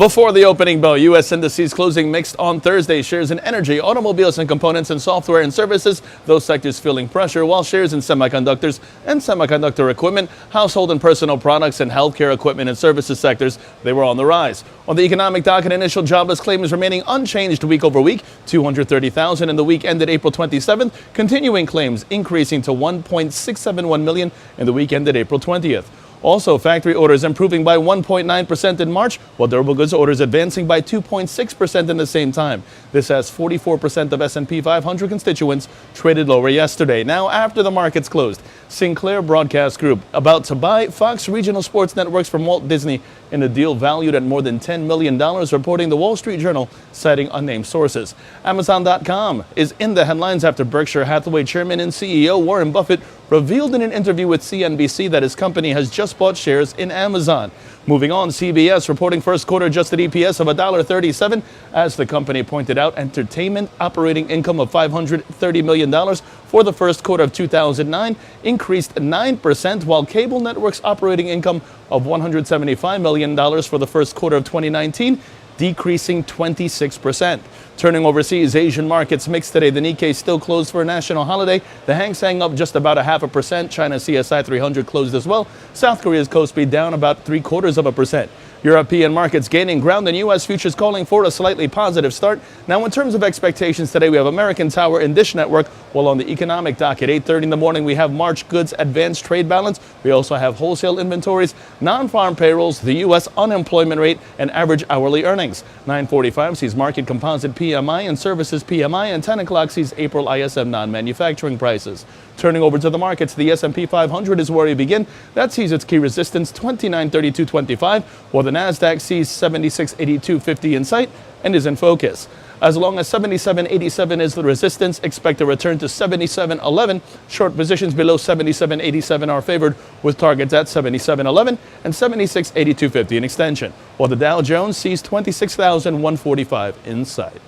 Before the opening bell, U.S. indices closing mixed on Thursday. Shares in energy, automobiles and components, and software and services, those sectors feeling pressure, while shares in semiconductors and semiconductor equipment, household and personal products, and healthcare equipment and services sectors, they were on the rise. On the economic docket, initial jobless claims remaining unchanged week over week, 230,000 in the week ended April 27th, continuing claims increasing to 1.671 million in the week ended April 20th. Also, factory orders improving by 1.9% in March, while durable goods orders advancing by 2.6% in the same time. This as 44% of S&P 500 constituents traded lower yesterday. Now, after the markets closed, Sinclair Broadcast Group about to buy Fox Regional Sports Networks from Walt Disney in a deal valued at more than $10 million, reporting the Wall Street Journal, citing unnamed sources. Amazon.com is in the headlines after Berkshire Hathaway chairman and CEO Warren Buffett revealed in an interview with CNBC that his company has just bought shares in Amazon. Moving on, CBS reporting first quarter adjusted EPS of $1.37. As the company pointed out, entertainment operating income of $530 million for the first quarter of 2009 increased 9%, while cable networks operating income of $175 million for the first quarter of 2019 decreasing 26%. Turning overseas, Asian markets mixed today. The Nikkei still closed for a national holiday. The Hang Seng up just about 0.5%. China's CSI 300 closed as well. South Korea's Kospi down about 0.75%. European markets gaining ground, and U.S. futures calling for a slightly positive start. Now, in terms of expectations today, we have American Tower and Dish Network, while on the economic docket, 8:30 in the morning, we have March goods advanced trade balance. We also have wholesale inventories, non-farm payrolls, the U.S. unemployment rate, and average hourly earnings. 9:45 sees market composite PMI and services PMI, and 10 o'clock sees April ISM non-manufacturing prices. Turning over to the markets, the S&P 500 is where we begin. That sees its key resistance 2932.25, while the Nasdaq sees 7682.50 in sight and is in focus. As long as 77.87 is the resistance, expect a return to 77.11. Short positions below 77.87 are favored, with targets at 77.11 and 76.82.50 in extension, while the Dow Jones sees 26,145 in sight.